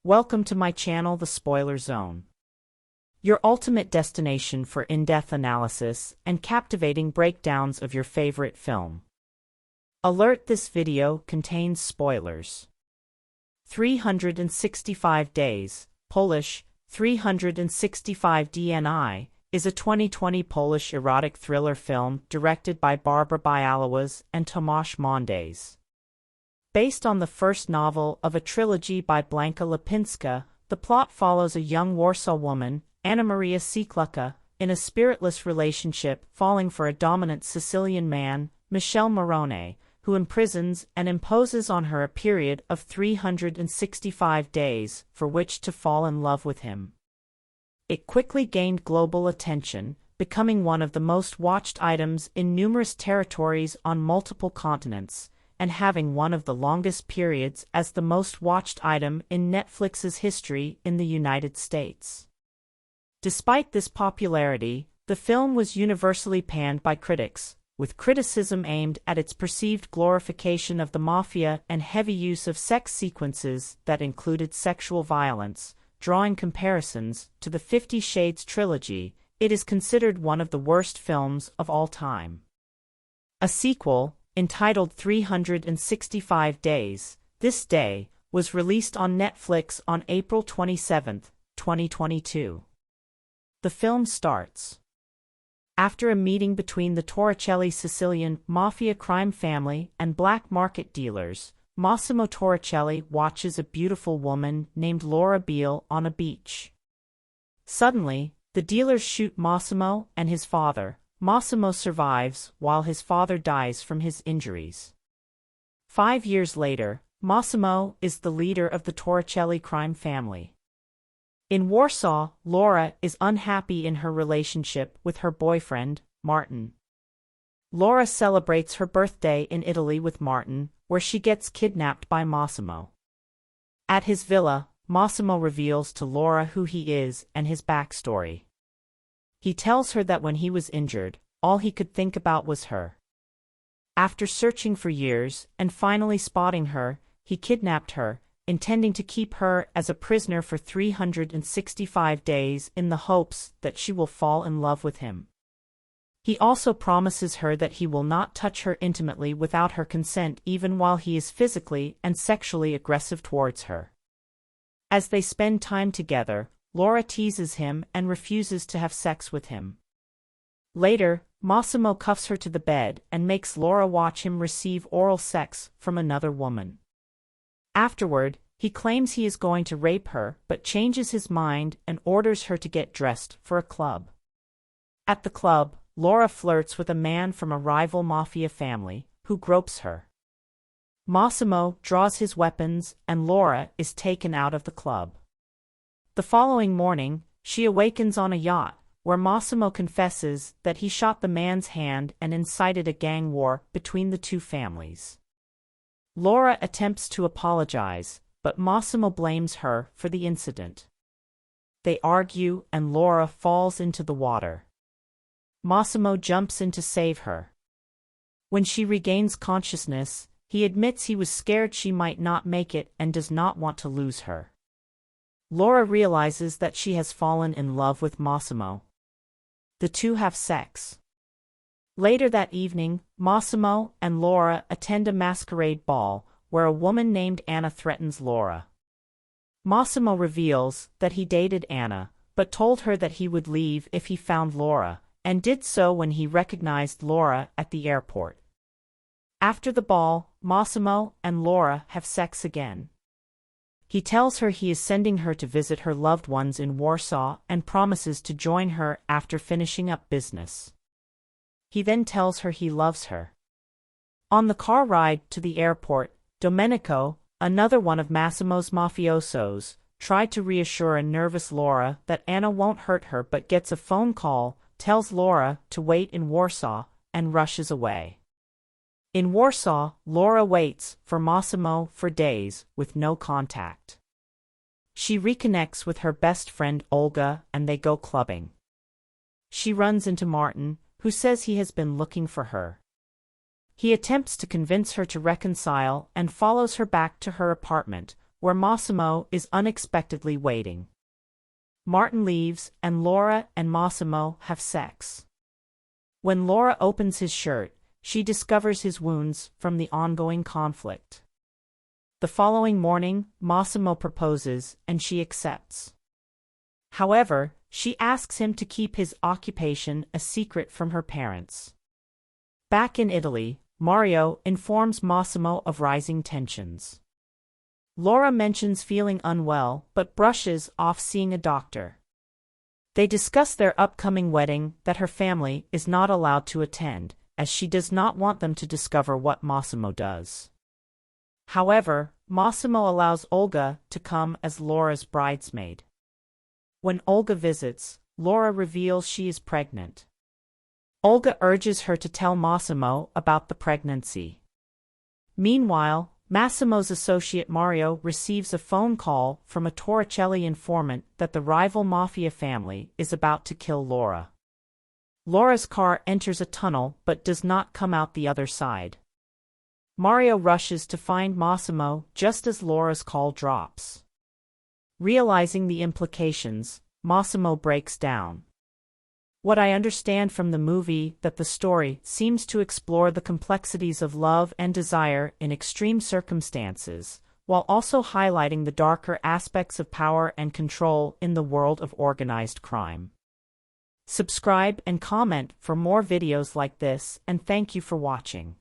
Welcome to my channel, The Spoiler Zone, your ultimate destination for in-depth analysis and captivating breakdowns of your favorite film. Alert: this video contains spoilers. 365 Days, Polish, 365 DNI, is a 2020 Polish erotic thriller film directed by Barbara Białowież and Tomasz Mondes. Based on the first novel of a trilogy by Blanka Lipinska, the plot follows a young Warsaw woman, Anna Maria Sikluka, in a spiritless relationship falling for a dominant Sicilian man, Michele Morone, who imprisons and imposes on her a period of 365 days for which to fall in love with him. It quickly gained global attention, becoming one of the most watched items in numerous territories on multiple continents, and having one of the longest periods as the most watched item in Netflix's history in the United States. Despite this popularity, the film was universally panned by critics, with criticism aimed at its perceived glorification of the mafia and heavy use of sex sequences that included sexual violence. Drawing comparisons to the 50 Shades trilogy, it is considered one of the worst films of all time. A sequel, entitled 365 Days, This Day, was released on Netflix on April 27, 2022. The film starts after a meeting between the Torricelli Sicilian Mafia crime family and black market dealers. Massimo Torricelli watches a beautiful woman named Laura Beale on a beach. Suddenly, the dealers shoot Massimo and his father. Massimo survives while his father dies from his injuries. 5 years later, Massimo is the leader of the Torricelli crime family. In Warsaw, Laura is unhappy in her relationship with her boyfriend, Martin. Laura celebrates her birthday in Italy with Martin, where she gets kidnapped by Massimo. At his villa, Massimo reveals to Laura who he is and his backstory. He tells her that when he was injured, all he could think about was her. After searching for years and finally spotting her, he kidnapped her, intending to keep her as a prisoner for 365 days in the hopes that she will fall in love with him. He also promises her that he will not touch her intimately without her consent even while he is physically and sexually aggressive towards her. As they spend time together, Laura teases him and refuses to have sex with him. Later, Massimo cuffs her to the bed and makes Laura watch him receive oral sex from another woman. Afterward, he claims he is going to rape her but changes his mind and orders her to get dressed for a club. At the club, Laura flirts with a man from a rival mafia family, who gropes her. Massimo draws his weapons and Laura is taken out of the club. The following morning, she awakens on a yacht, where Massimo confesses that he shot the man's hand and incited a gang war between the two families. Laura attempts to apologize, but Massimo blames her for the incident. They argue and Laura falls into the water. Massimo jumps in to save her. When she regains consciousness, he admits he was scared she might not make it and does not want to lose her. Laura realizes that she has fallen in love with Massimo. The two have sex. Later that evening, Massimo and Laura attend a masquerade ball, where a woman named Anna threatens Laura. Massimo reveals that he dated Anna, but told her that he would leave if he found Laura, and did so when he recognized Laura at the airport. After the ball, Massimo and Laura have sex again. He tells her he is sending her to visit her loved ones in Warsaw and promises to join her after finishing up business. He then tells her he loves her. On the car ride to the airport, Domenico, another one of Massimo's mafiosos, tried to reassure a nervous Laura that Anna won't hurt her but gets a phone call, tells Laura to wait in Warsaw, and rushes away. In Warsaw, Laura waits for Massimo for days with no contact. She reconnects with her best friend Olga and they go clubbing. She runs into Martin, who says he has been looking for her. He attempts to convince her to reconcile and follows her back to her apartment, where Massimo is unexpectedly waiting. Martin leaves, and Laura and Massimo have sex. When Laura opens his shirt, she discovers his wounds from the ongoing conflict. The following morning, Massimo proposes, and she accepts. However, she asks him to keep his occupation a secret from her parents. Back in Italy, Mario informs Massimo of rising tensions. Laura mentions feeling unwell, but brushes off seeing a doctor. They discuss their upcoming wedding that her family is not allowed to attend, as she does not want them to discover what Massimo does. However, Massimo allows Olga to come as Laura's bridesmaid. When Olga visits, Laura reveals she is pregnant. Olga urges her to tell Massimo about the pregnancy. Meanwhile, Massimo's associate Mario receives a phone call from a Torricelli informant that the rival mafia family is about to kill Laura. Laura's car enters a tunnel but does not come out the other side. Mario rushes to find Massimo just as Laura's call drops. Realizing the implications, Massimo breaks down. What I understand from the movie that the story seems to explore the complexities of love and desire in extreme circumstances, while also highlighting the darker aspects of power and control in the world of organized crime. Subscribe and comment for more videos like this, and thank you for watching.